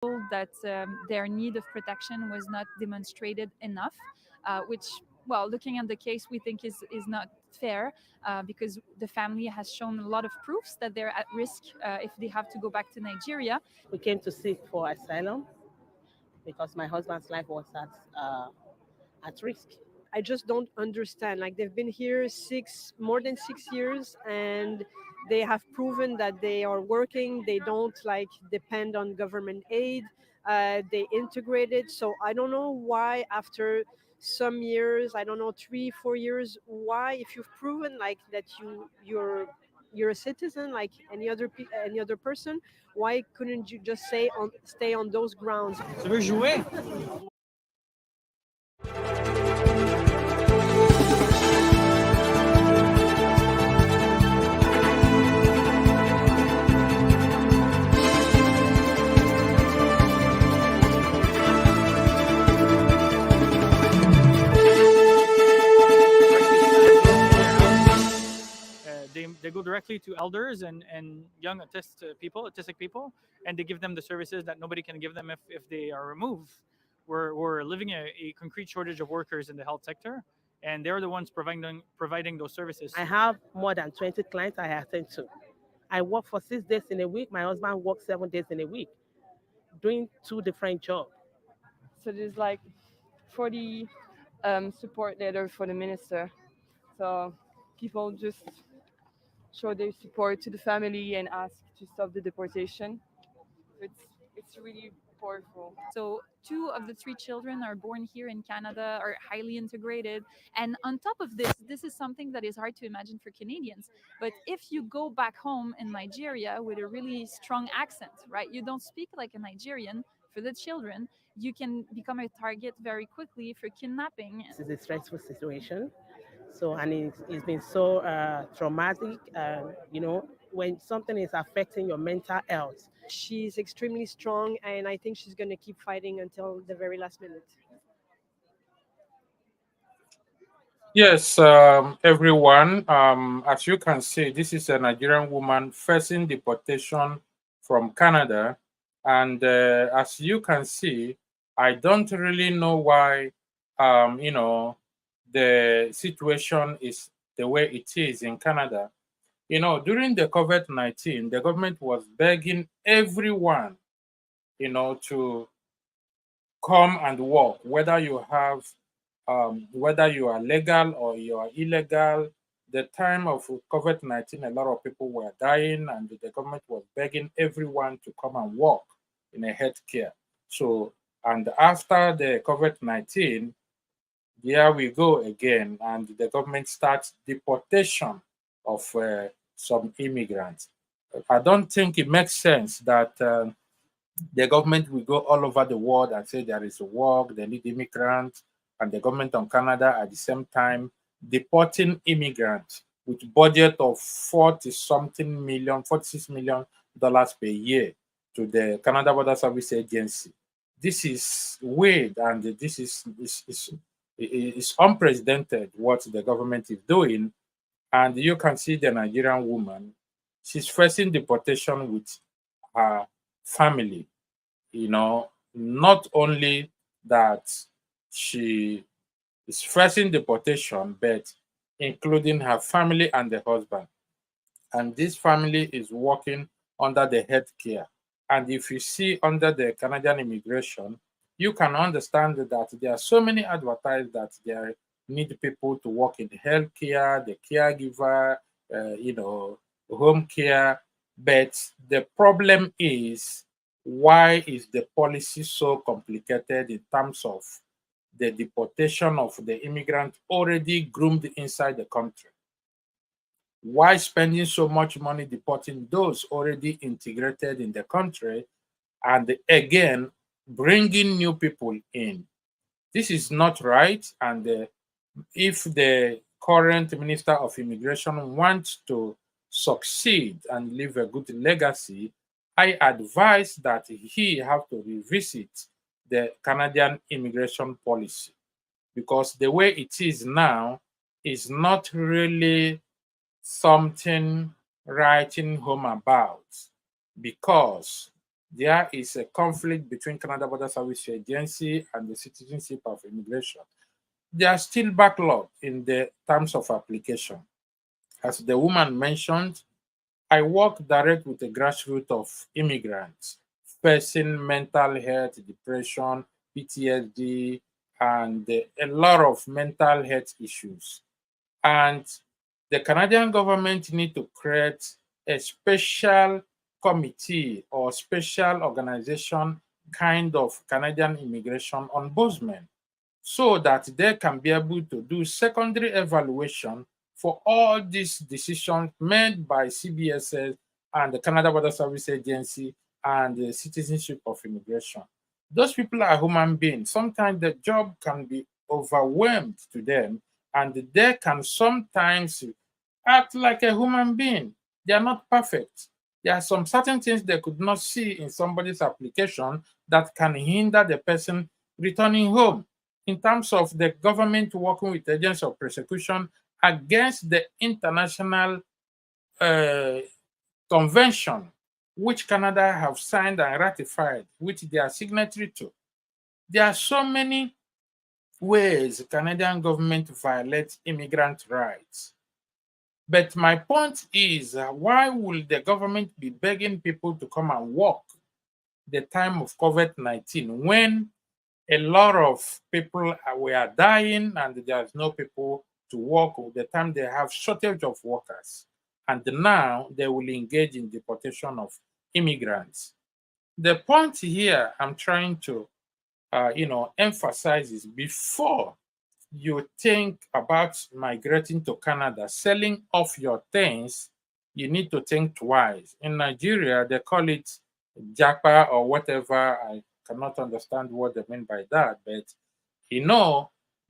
that their need of protection was not demonstrated enough, which, well, looking at the case, we think is not fair, because the family has shown a lot of proofs that they're at risk if they have to go back to Nigeria. We came to seek for asylum because my husband's life was at risk. I just don't understand. Like, they've been here more than 6 years, and they have proven that they are working. They don't like depend on government aid. They integrated. So I don't know why after some years, I don't know, 3, 4 years, why, if you've proven like that you're a citizen like any other person, why couldn't you just stay on those grounds? Tu veux jouer? They go directly to elders and young autistic people, and they give them the services that nobody can give them if they are removed. We're living a concrete shortage of workers in the health sector, and they're the ones providing those services. I have more than 20 clients I attend to. I work for 6 days in a week. My husband works 7 days in a week, doing 2 different jobs. So there's like 40 support letters for the minister. So people just show their support to the family and ask to stop the deportation. It's really powerful. So 2 of the 3 children are born here in Canada, are highly integrated. And on top of this is something that is hard to imagine for Canadians. But if you go back home in Nigeria with a really strong accent, right, you don't speak like a Nigerian, for the children, you can become a target very quickly for kidnapping. This is a stressful situation. So, and it's been so traumatic, when something is affecting your mental health. She's extremely strong, and I think she's going to keep fighting until the very last minute. Yes, everyone. As you can see, this is a Nigerian woman facing deportation from Canada. And as you can see, I don't really know why, the situation is the way it is in Canada. During the COVID-19, the government was begging everyone, to come and work, whether you are legal or you are illegal. The time of COVID-19, a lot of people were dying, and the government was begging everyone to come and work in a healthcare. So, and after the COVID-19, here we go again, and the government starts deportation of some immigrants. I don't think it makes sense that the government will go all over the world and say there is a work, they need immigrants, and the government of Canada at the same time deporting immigrants with budget of $46 million per year to the Canada Border Service Agency. This is weird, and this is unprecedented what the government is doing. And you can see the Nigerian woman, she's facing deportation with her family. Not only that she is facing deportation, but including her family and the husband. And this family is working under the healthcare. And if you see under the Canadian immigration, you can understand that there are so many advertised that they need people to work in the healthcare, the caregiver, home care. But the problem is, why is the policy so complicated in terms of the deportation of the immigrant already groomed inside the country? Why spending so much money deporting those already integrated in the country, and again bringing new people in? This is not right. And if the current Minister of Immigration wants to succeed and leave a good legacy, I advise that he have to revisit the Canadian immigration policy, because the way it is now is not really something writing home about, because there is a conflict between Canada Border Service Agency and the Citizenship of Immigration. There are still backlog in the terms of application. As the woman mentioned, I work direct with a grassroots of immigrants facing mental health, depression, PTSD, and a lot of mental health issues. And the Canadian government need to create a special committee or special organization kind of Canadian immigration ombudsman so that they can be able to do secondary evaluation for all these decisions made by CBSS and the Canada Border Service Agency and the Citizenship of Immigration. Those people are human beings. Sometimes the job can be overwhelmed to them, and they can sometimes act like a human being. They are not perfect. There are some certain things they could not see in somebody's application that can hinder the person returning home. In terms of the government working with agents of persecution against the international convention which Canada have signed and ratified, which they are signatory to. There are so many ways the Canadian government violates immigrant rights. But my point is, why will the government be begging people to come and work the time of COVID-19 when a lot of people were dying and there's no people to work the time they have shortage of workers? And now they will engage in deportation of immigrants. The point here I'm trying to emphasize is before you think about migrating to Canada, selling off your things, you need to think twice. In Nigeria, they call it japa or whatever. I cannot understand what they mean by that. But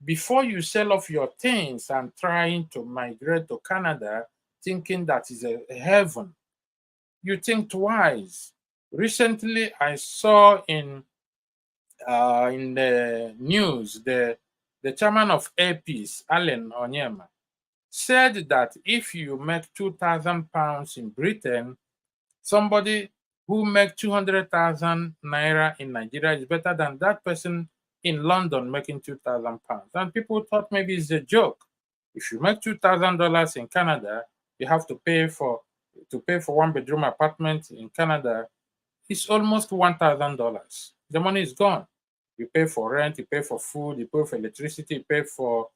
before you sell off your things and trying to migrate to Canada, thinking that is a heaven, you think twice. Recently, I saw in the news the chairman of APs, Allen Onyema, said that if you make £2,000 in Britain, somebody who makes 200,000 naira in Nigeria is better than that person in London making £2,000. And people thought maybe it's a joke. If you make $2,000 in Canada, you have to pay for one bedroom apartment in Canada. It's almost $1,000. The money is gone. You pay for rent, you pay for food, you pay for electricity, you pay for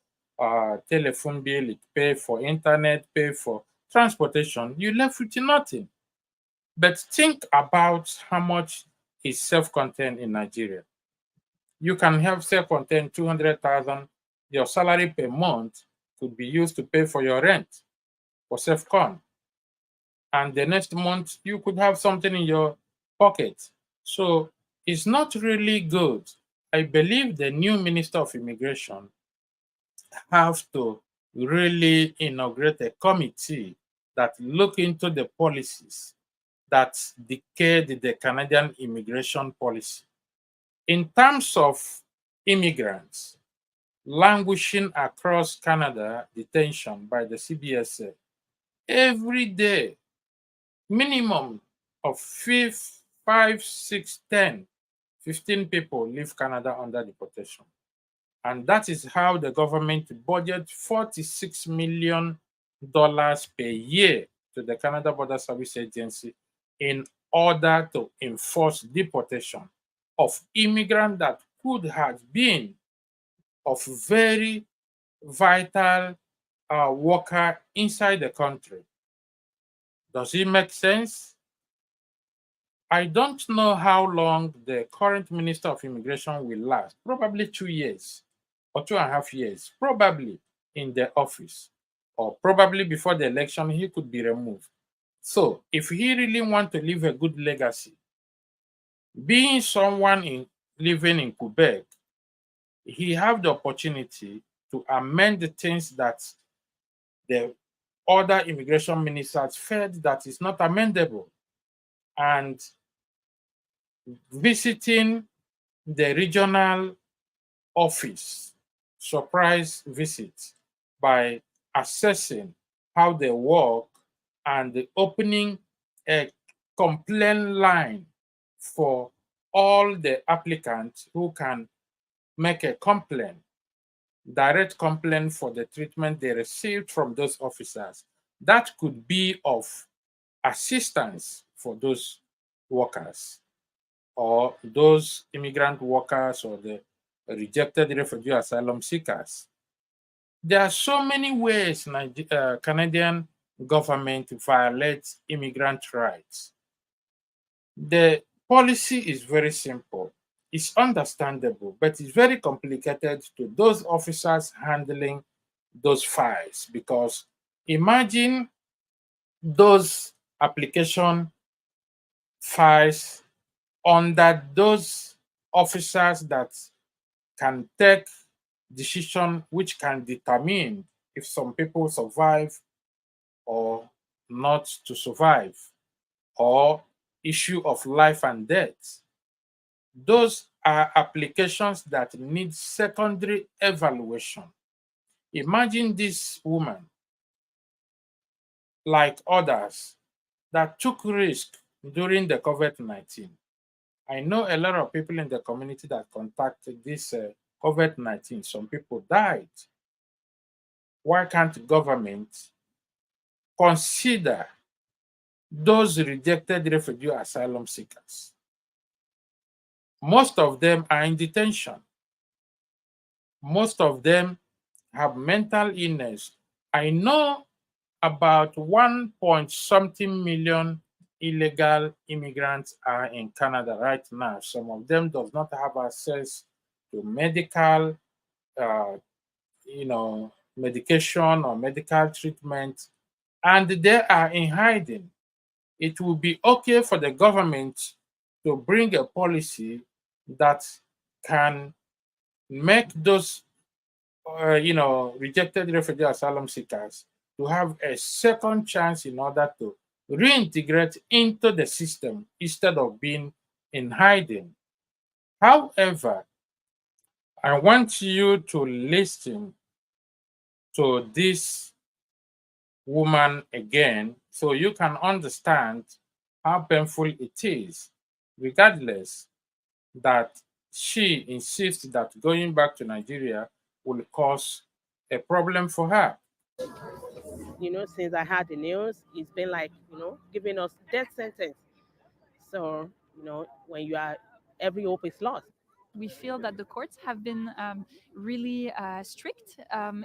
telephone bill, you pay for internet, pay for transportation. You left with nothing. But think about how much is self-contained in Nigeria. You can have self-contained 200,000. Your salary per month could be used to pay for your rent for self-con. And the next month, you could have something in your pocket. So it's not really good. I believe the new Minister of Immigration have to really inaugurate a committee that look into the policies that dictate the Canadian immigration policy. In terms of immigrants languishing across Canada detention by the CBSA, every day, minimum of 5, 6, 10, 15 people leave Canada under deportation. And that is how the government budget $46 million per year to the Canada Border Service Agency in order to enforce deportation of immigrants that could have been of very vital worker inside the country. Does it make sense? I don't know how long the current Minister of Immigration will last. Probably 2 years or 2.5 years, probably in the office, or probably before the election, he could be removed. So if he really wants to leave a good legacy, being someone living in Quebec, he have the opportunity to amend the things that the other immigration ministers felt that is not amendable. And visiting the regional office, surprise visit, by assessing how they work and opening a complaint line for all the applicants who can make a complaint, direct complaint for the treatment they received from those officers. That could be of assistance for those workers or those immigrant workers or the rejected refugee asylum seekers. There are so many ways Canadian government violates immigrant rights. The policy is very simple. It's understandable, but it's very complicated to those officers handling those files because imagine those application files under those officers that can take decision which can determine if some people survive or not to survive, or issue of life and death. Those are applications that need secondary evaluation. Imagine this woman, like others, that took risk during the COVID-19. I know a lot of people in the community that contacted this COVID-19. Some people died. Why can't government consider those rejected refugee asylum seekers? Most of them are in detention. Most of them have mental illness. I know about 1 point something million illegal immigrants are in Canada right now. Some of them does not have access to medical, uh, medication or medical treatment, and they are in hiding. It will be okay for the government to bring a policy that can make those, rejected refugee asylum seekers to have a second chance in order to reintegrate into the system instead of being in hiding. However, I want you to listen to this woman again so you can understand how painful it is, regardless that she insists that going back to Nigeria will cause a problem for her. Since I had the news, it's been like, giving us death sentence. So, when you are, every hope is lost. We feel that the courts have been really strict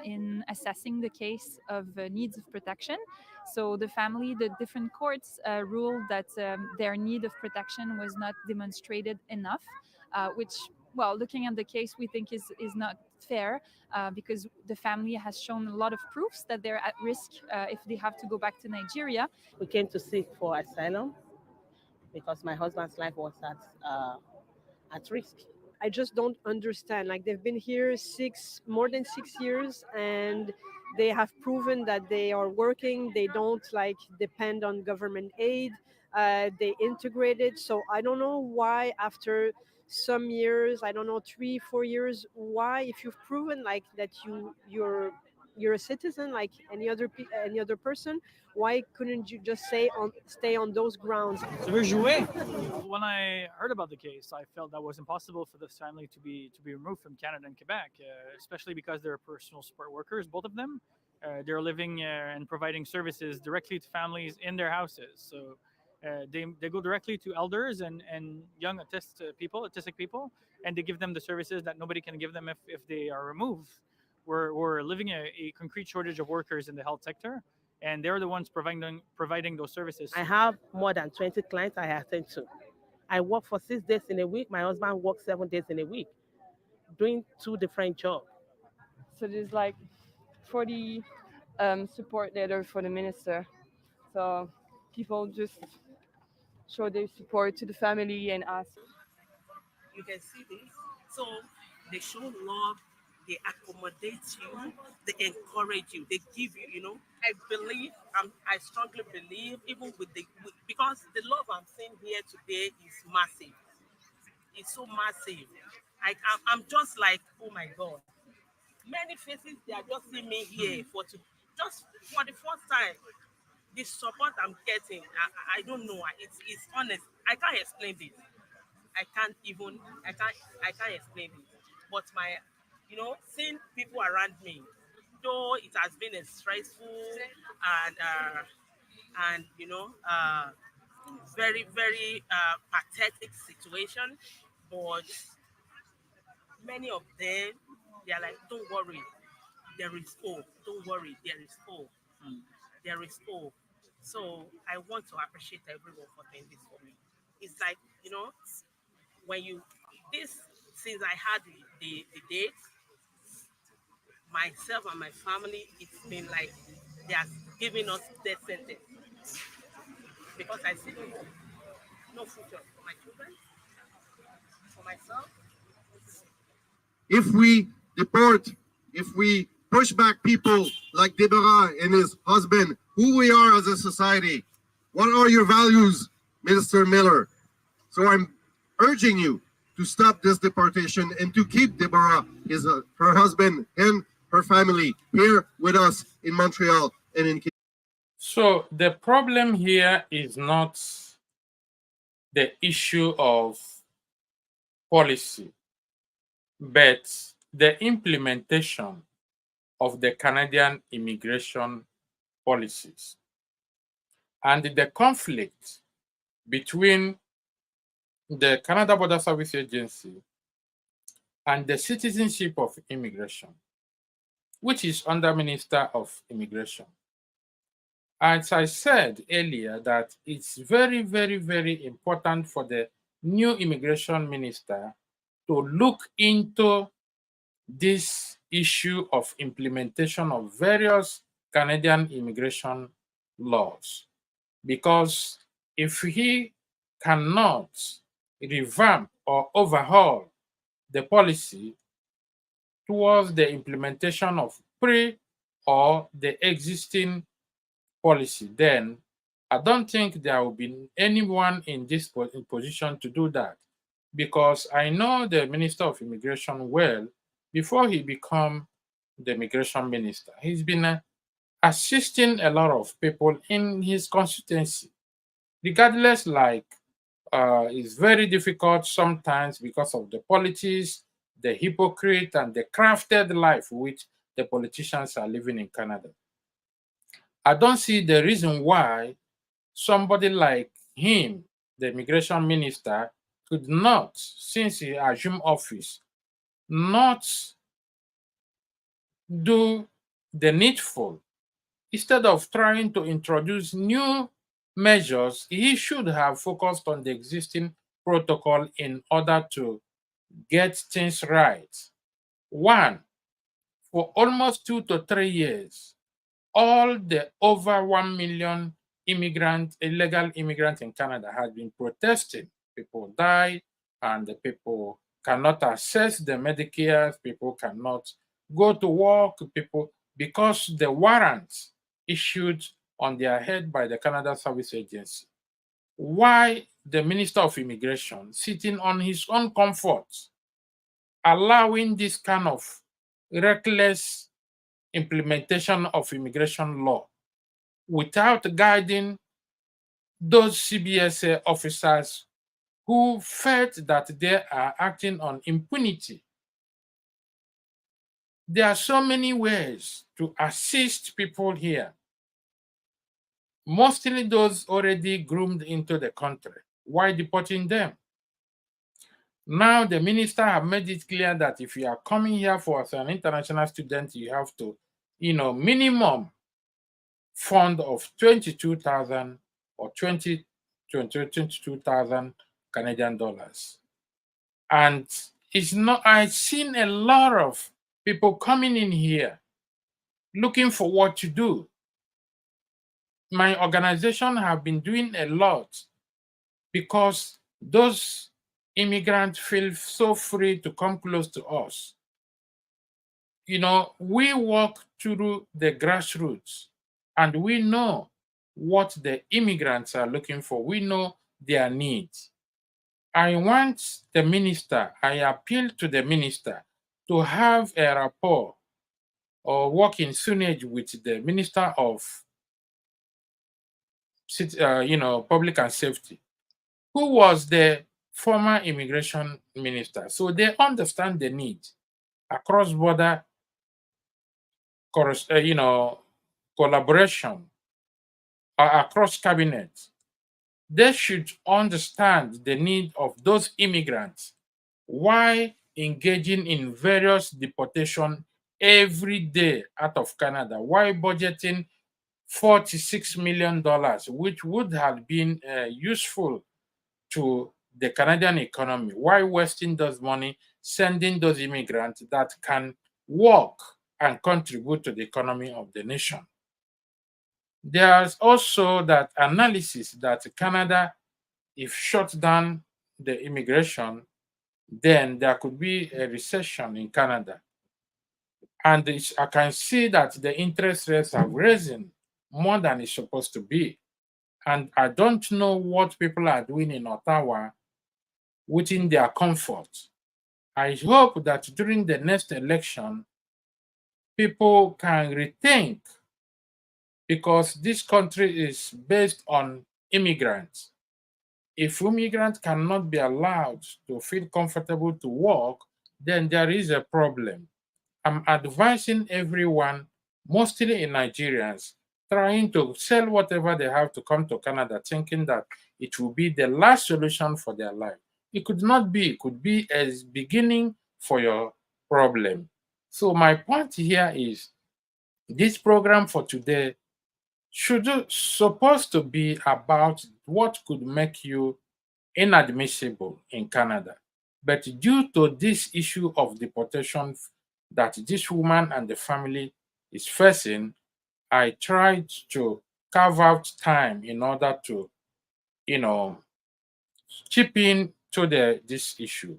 in assessing the case of needs of protection. So the different courts ruled that their need of protection was not demonstrated enough, which, well, looking at the case, we think is not fair because the family has shown a lot of proofs that they're at risk if they have to go back to Nigeria. We came to seek for asylum because my husband's life was at risk. I just don't understand. Like they've been here more than 6 years, and they have proven that they are working. They don't like depend on government aid. They integrated. So I don't know why after some years, I don't know 3 4 years, why if you've proven like that you're a citizen like any other person, why couldn't you just stay on those grounds? So we're joué. When I heard about the case, I felt that was impossible for this family to be removed from Canada and Quebec, especially because they're personal support workers, both of them. They're living and providing services directly to families in their houses. So they go directly to elders and young autistic people, and they give them the services that nobody can give them if they are removed. We're living a concrete shortage of workers in the health sector, and they're the ones providing those services. I have more than 20 clients I attend to. I work for 6 days in a week. My husband works 7 days in a week, doing two different jobs. So there's like 40 support letter for the minister. So people just show their support to the family and ask. You can see this. So they show love, they accommodate you, they encourage you, they give you, I believe, I strongly believe, even because the love I'm seeing here today is massive. It's so massive. I'm just like, oh my God. Many faces, they are just seeing me here just for the first time. The support I'm getting, I don't know. It's honest. I can't explain this. I can't explain it. But my, seeing people around me, though it has been a stressful and very very pathetic situation, but many of them, they are like, don't worry, there is hope. Don't worry, there is hope. There is hope. So I want to appreciate everyone for doing this for me. It's like, when you this since I had the date, myself and my family, it's been like they are giving us death sentence because I see no future for my children, for myself. If we deport, if we push back people like Deborah and his husband, who we are as a society, what are your values, Minister Miller? So I'm urging you to stop this deportation and to keep Deborah, her husband, and her family here with us in Montreal and in. So the problem here is not the issue of policy, but the implementation of the Canadian immigration policies and the conflict between the Canada Border Service Agency and the Citizenship of Immigration, which is under Minister of Immigration. As I said earlier, that it's very, very, very important for the new immigration minister to look into this issue of implementation of various Canadian immigration laws. Because if he cannot revamp or overhaul the policy towards the implementation of or the existing policy, then I don't think there will be anyone in this position to do that, because I know the Minister of Immigration well before he became the immigration minister. He's been assisting a lot of people in his constituency, regardless, like it's very difficult sometimes because of the politics, the hypocrite, and the crafted life which the politicians are living in Canada. I don't see the reason why somebody like him, the immigration minister, could not, since he assumed office, not do the needful. Instead of trying to introduce new measures, he should have focused on the existing protocol in order to get things right. One, for almost 2 to 3 years, all the over 1 million illegal immigrants in Canada have been protesting. People die, and the people cannot access the Medicare, people cannot go to work, because the warrants issued on their head by the Canada Service Agency. Why the Minister of Immigration, sitting on his own comfort, allowing this kind of reckless implementation of immigration law without guiding those CBSA officers who felt that they are acting on impunity? There are so many ways to assist people here, mostly those already groomed into the country. Why deporting them? Now the minister have made it clear that if you are coming here for as an international student, you have to, minimum fund of 22,000 or 22,000 Canadian dollars. And it's not, I've seen a lot of people coming in here looking for what to do. My organization have been doing a lot because those immigrants feel so free to come close to us. We walk through the grassroots and we know what the immigrants are looking for. We know their needs. I appeal to the minister to have a rapport or work in synergy with the Minister of Public and Safety, who was the former immigration minister. So they understand the need across border, collaboration across cabinet. They should understand the need of those immigrants. Why engaging in various deportation every day out of Canada? Why budgeting $46 million, which would have been useful to the Canadian economy? Why wasting those money sending those immigrants that can work and contribute to the economy of the nation? There's also that analysis that Canada, if shut down the immigration, then there could be a recession in Canada. And I can see that the interest rates have risen more than it's supposed to be. And I don't know what people are doing in Ottawa within their comfort. I hope that during the next election, people can rethink, because this country is based on immigrants. If immigrants cannot be allowed to feel comfortable to work, then there is a problem. I'm advising everyone, mostly in Nigerians, trying to sell whatever they have to come to Canada, thinking that it will be the last solution for their life. It could not be. It could be a beginning for your problem. So my point here is, this program for today supposed to be about what could make you inadmissible in Canada. But due to this issue of deportation that this woman and the family is facing, I tried to carve out time in order to, chip in to this issue.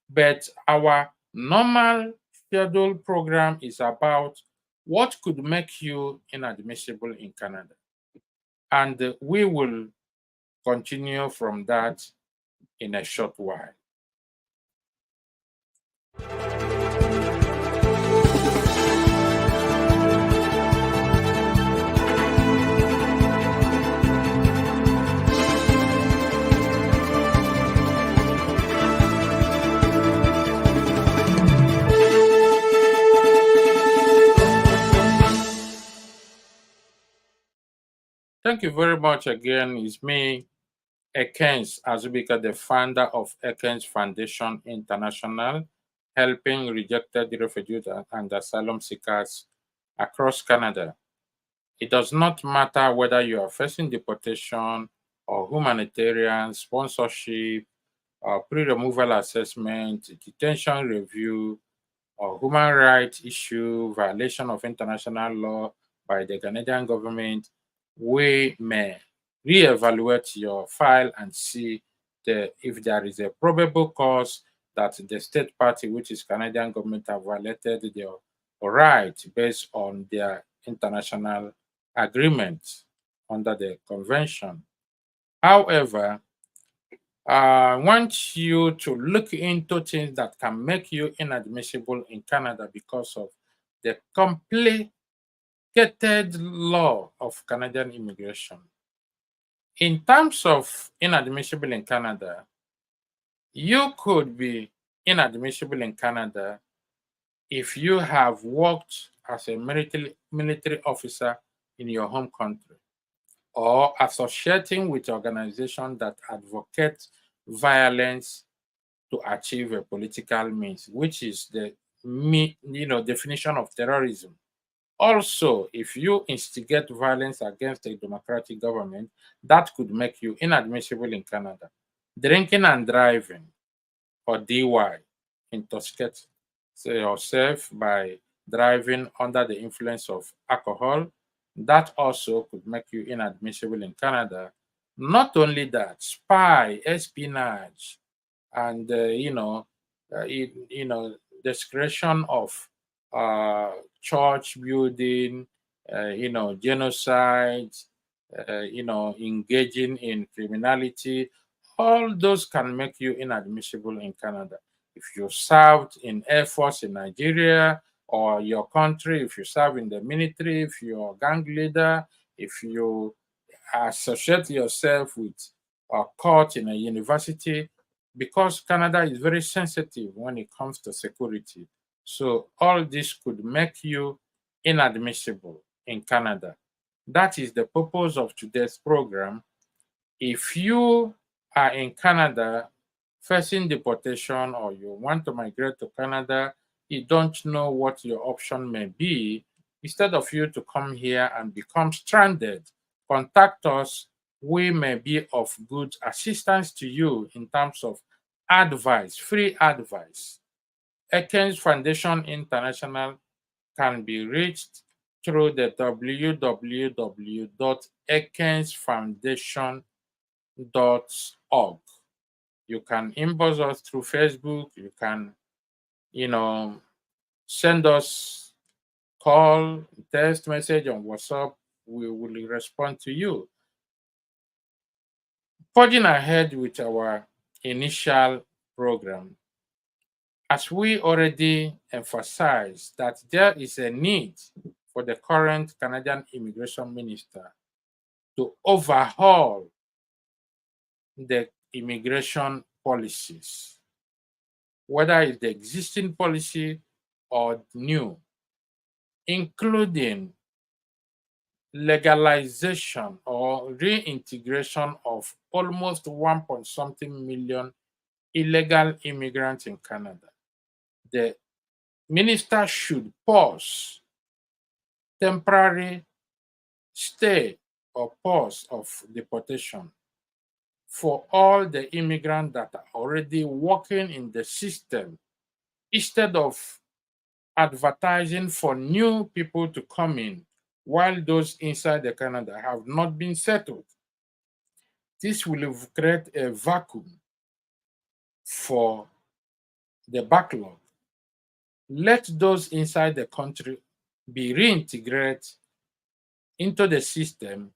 But our normal scheduled program is about what could make you inadmissible in Canada. And we will continue from that in a short while. Thank you very much again. It's me, Ekens Azubika, the founder of Ekens Foundation International, helping rejected refugees and asylum seekers across Canada. It does not matter whether you are facing deportation or humanitarian sponsorship, or pre-removal assessment, detention review, or human rights issue, violation of international law by the Canadian government. We may reevaluate your file and see if there is a probable cause that the state party, which is Canadian government, have violated their rights based on their international agreements under the convention. However, I want you to look into things that can make you inadmissible in Canada because of the complicated law of Canadian immigration. In terms of inadmissible in Canada, you could be inadmissible in Canada if you have worked as a military officer in your home country, or associating with organizations that advocate violence to achieve a political means, which is the definition of terrorism. Also, if you instigate violence against a democratic government, that could make you inadmissible in Canada. Drinking and driving, or DUI, intoxicate yourself by driving under the influence of alcohol, that also could make you inadmissible in Canada. Not only that, spy, espionage, and desecration of church building, genocide, engaging in criminality, all those can make you inadmissible in Canada. If you served in Air Force in Nigeria or your country, if you serve in the military, if you're a gang leader, if you associate yourself with a court in a university, because Canada is very sensitive when it comes to security. So all this could make you inadmissible in Canada. That is the purpose of today's program. If you are in Canada facing deportation or you want to migrate to Canada, you don't know what your option may be, instead of you to come here and become stranded, contact us. We may be of good assistance to you in terms of advice, free advice. Ekens Foundation International can be reached through the www.ekensfoundation.org. You can inbox us through Facebook. You can, send us call, text message on WhatsApp. We will respond to you. Forging ahead with our initial program, as we already emphasized that there is a need for the current Canadian immigration minister to overhaul the immigration policies, whether it's the existing policy or new, including legalization or reintegration of almost 1.something million illegal immigrants in Canada. The minister should pause temporary stay or pause of deportation for all the immigrants that are already working in the system, instead of advertising for new people to come in while those inside the Canada have not been settled. This will create a vacuum for the backlog. Let those inside the country be reintegrated into the system.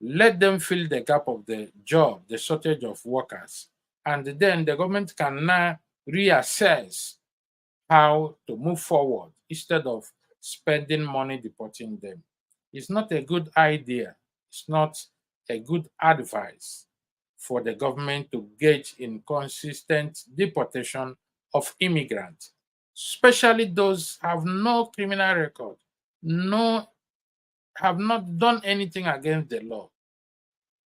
Let them fill the gap of the job, the shortage of workers, and then the government can now reassess how to move forward instead of spending money deporting them. It's not a good idea. It's not a good advice for the government to engage in consistent deportation of immigrants, especially those who have no criminal record, have not done anything against the law.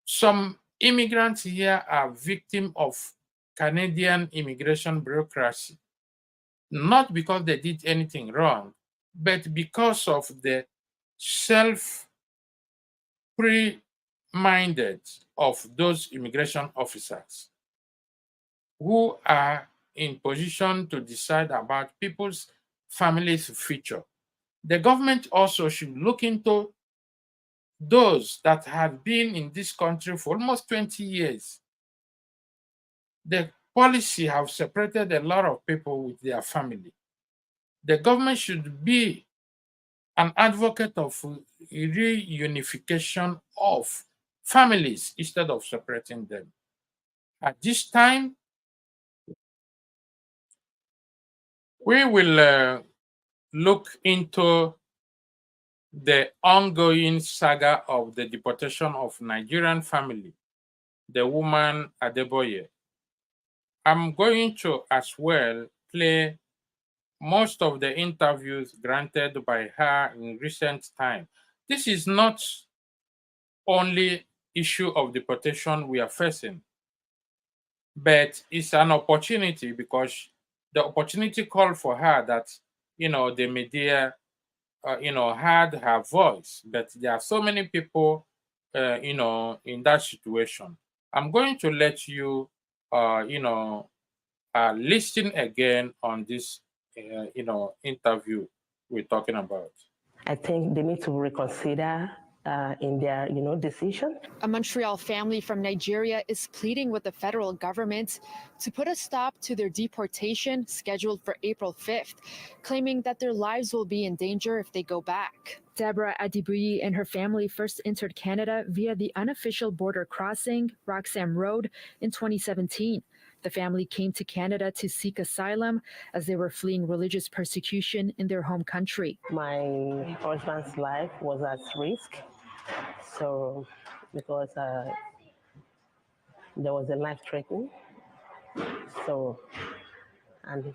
Some immigrants here are victims of Canadian immigration bureaucracy, not because they did anything wrong, but because of the self-minded of those immigration officers who are in position to decide about people's families' future. The government also should look into those that have been in this country for almost 20 years. The policy have separated a lot of people with their family. The government should be an advocate of reunification of families instead of separating them. At this time, we will look into the ongoing saga of the deportation of Nigerian family, the woman Adeboye. I'm going to as well play most of the interviews granted by her in recent time. This is not only issue of deportation we are facing, but it's an opportunity because the opportunity called for her that, the media, had her voice, but there are so many people, in that situation. I'm going to let you, listen again on this, interview we're talking about. I think they need to reconsider in their, decision. A Montreal family from Nigeria is pleading with the federal government to put a stop to their deportation scheduled for April 5th, claiming that their lives will be in danger if they go back. Deborah Adibuyi and her family first entered Canada via the unofficial border crossing, Roxham Road, in 2017. The family came to Canada to seek asylum as they were fleeing religious persecution in their home country. My husband's life was at risk. So, because there was a life threatening, So, and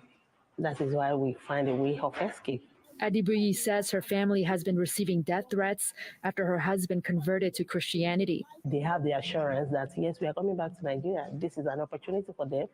that is why we find a way of escape. Adibuyi says her family has been receiving death threats after her husband converted to Christianity. They have the assurance that, yes, we are coming back to Nigeria. This is an opportunity for them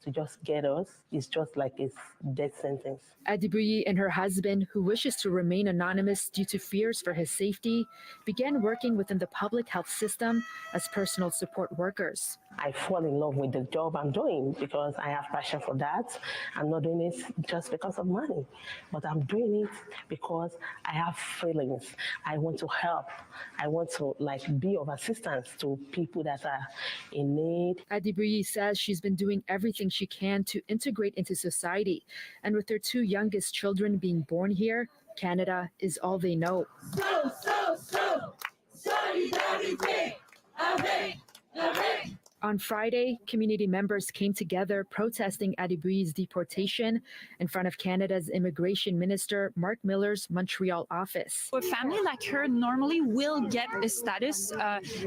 to just get us. It's just like a death sentence. Adibuyi and her husband, who wishes to remain anonymous due to fears for his safety, began working within the public health system as personal support workers. I fall in love with the job I'm doing because I have passion for that. I'm not doing it just because of money, but I'm doing it because I have feelings. I want to help. I want to be of assistance to people that are in need. Adibuyi says she's been doing everything she can to integrate into society, and with her two youngest children being born here, Canada is all they know. Solidarité, On Friday, community members came together protesting Adibuyi's deportation in front of Canada's Immigration Minister Mark Miller's Montreal office. A family like her normally will get a status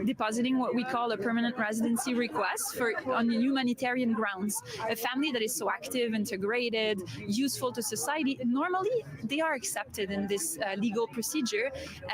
depositing what we call a permanent residency request on humanitarian grounds. A family that is so active, integrated, useful to society, normally they are accepted in this legal procedure,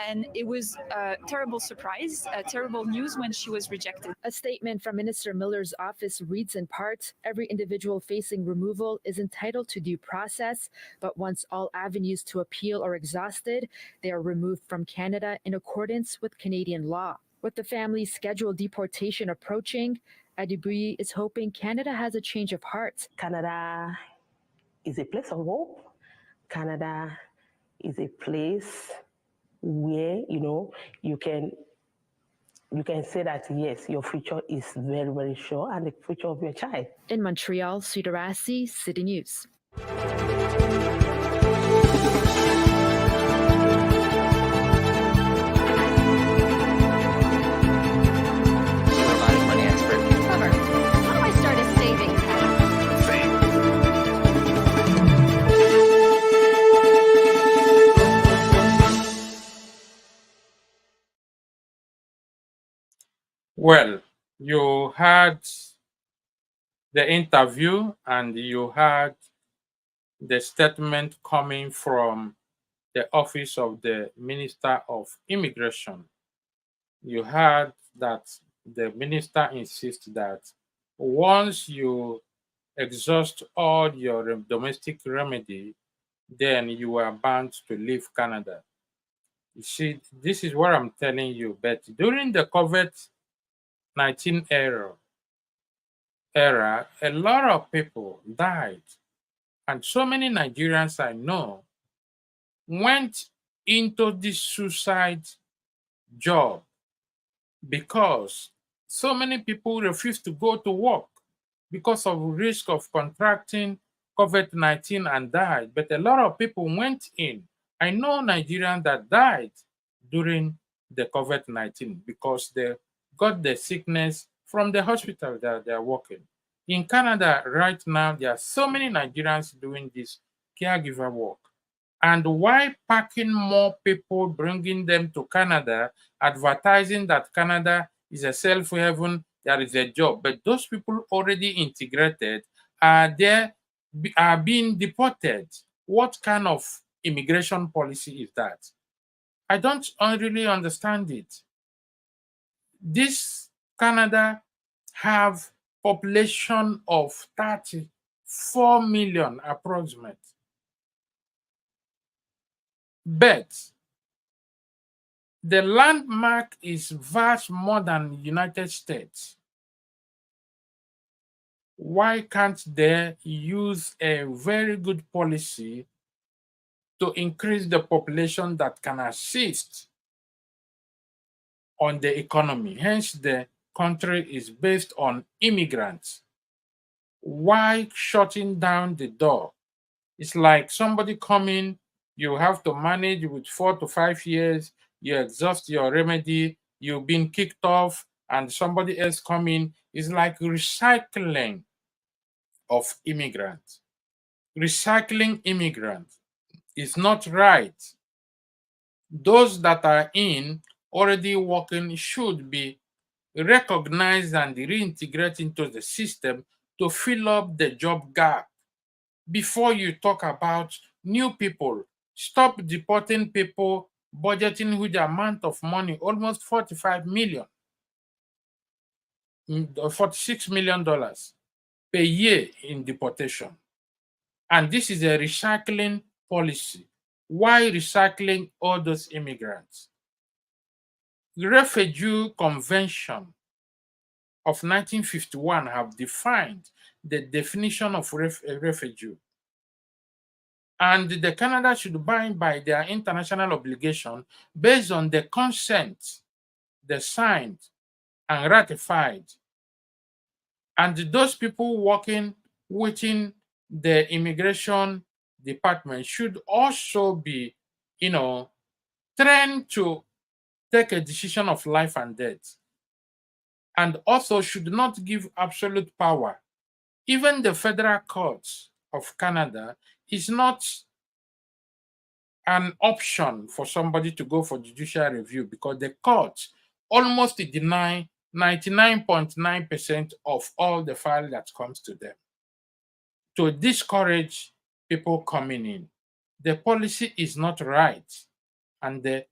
and it was a terrible surprise, terrible news when she was rejected. A statement from Minister Miller's office reads in part, every individual facing removal is entitled to due process, but once all avenues to appeal are exhausted, they are removed from Canada in accordance with Canadian law. With the family's scheduled deportation approaching, Adibuyi is hoping Canada has a change of heart. Canada is a place of hope. Canada is a place where, you can say that, yes, your future is very, very sure, and the future of your child. In Montreal, Sudarasi, City News. Money expert. Summer, how do I start a savings Well, you had the interview and you had the statement coming from the office of the Minister of Immigration. You heard that the minister insists that once you exhaust all your domestic remedy, then you are bound to leave Canada. You see, this is what I'm telling you. But during the COVID-19 era, a lot of people died. And so many Nigerians I know went into this suicide job because so many people refused to go to work because of risk of contracting COVID-19 and died. But a lot of people went in. I know Nigerians that died during the COVID-19 because they got the sickness from the hospital that they are working. In Canada right now, there are so many Nigerians doing this caregiver work. And why packing more people, bringing them to Canada, advertising that Canada is a safe haven, there is a job. But those people already integrated are being deported. What kind of immigration policy is that? I don't really understand it. This Canada have population of 34 million approximate. But the landmark is vast more than the United States. Why can't they use a very good policy to increase the population that can assist on the economy? Hence, the country is based on immigrants. Why shutting down the door? It's like somebody coming, you have to manage with 4 to 5 years, you exhaust your remedy, you've been kicked off, and somebody else coming. It's like recycling of immigrants. Recycling immigrants is not right. Those that are already working should be recognized and reintegrated into the system to fill up the job gap before you talk about new people. Stop deporting people, budgeting huge amount of money, almost 45 million, $46 million per year in deportation. And this is a recycling policy. Why recycling all those immigrants? The Refugee Convention of 1951 have defined the definition of a refugee. And the Canada should abide by their international obligation based on the consent they signed and ratified. And those people working within the immigration department should also be, trained to take a decision of life and death. And also should not give absolute power. Even the federal courts of Canada is not an option for somebody to go for judicial review, because the courts almost deny 99.9% of all the file that comes to them, to discourage people coming in. The policy is not right. And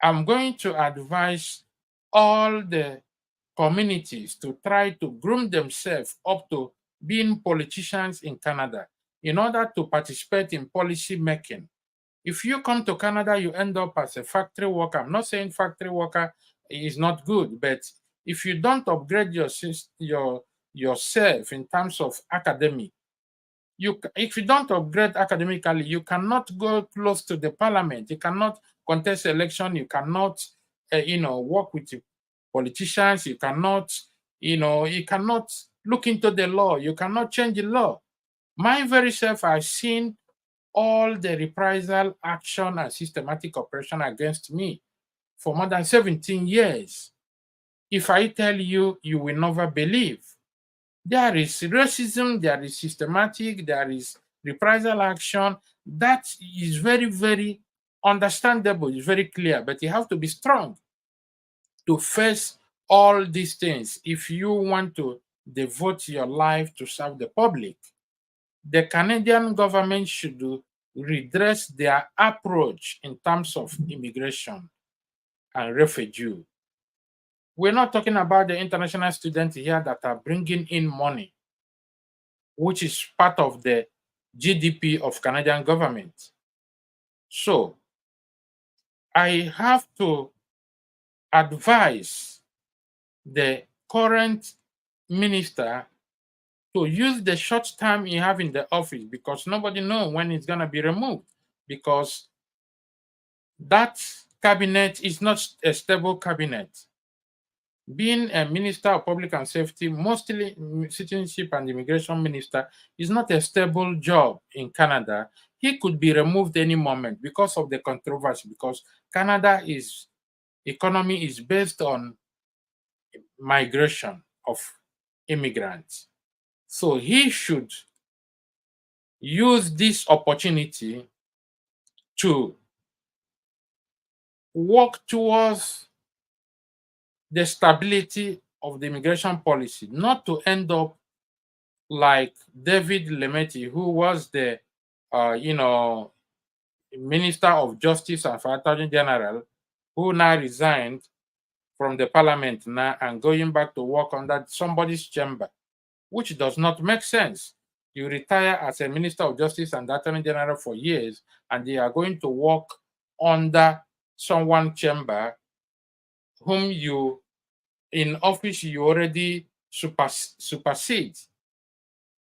I'm going to advise all the communities to try to groom themselves up to being politicians in Canada in order to participate in policy making. If you come to Canada, you end up as a factory worker. I'm not saying factory worker is not good, but if you don't upgrade yourself in terms of academic, if you don't upgrade academically, you cannot go close to the parliament. You cannot contest election. You cannot, work with politicians. You cannot, you cannot look into the law. You cannot change the law. My very self, I've seen all the reprisal action and systematic operation against me for more than 17 years. If I tell you, you will never believe. There is racism, there is systematic, there is reprisal action. That is very, very understandable, it's very clear, but you have to be strong to face all these things if you want to devote your life to serve the public. The Canadian government should redress their approach in terms of immigration and refugee. We're not talking about the international students here that are bringing in money, which is part of the GDP of Canadian government. So I have to advise the current minister to use the short time he have in the office, because nobody knows when it's going to be removed, because that cabinet is not a stable cabinet. Being a minister of public and safety, mostly citizenship and immigration minister, is not a stable job in Canada. He could be removed any moment because of the controversy, because Canada economy is based on migration of immigrants. So he should use this opportunity to work towards the stability of the immigration policy, not to end up like David Lemaitre, who was the, Minister of Justice and Attorney General, who now resigned from the parliament now and going back to work under somebody's chamber, which does not make sense. You retire as a Minister of Justice and Attorney General for years, and they are going to work under someone's chamber whom you, in office, you already supersede,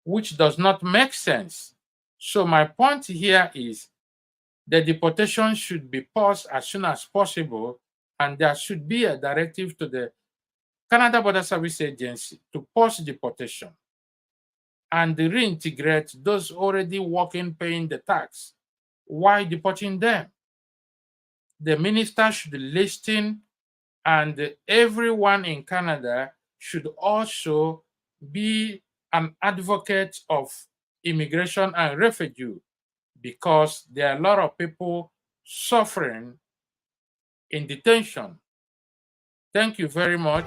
which does not make sense. So my point here is the deportation should be paused as soon as possible, and there should be a directive to the Canada Border Service Agency to pause deportation and reintegrate those already working, paying the tax. Why deporting them? The minister should listen, and everyone in Canada should also be an advocate of immigration and refugee, because there are a lot of people suffering in detention. Thank you very much.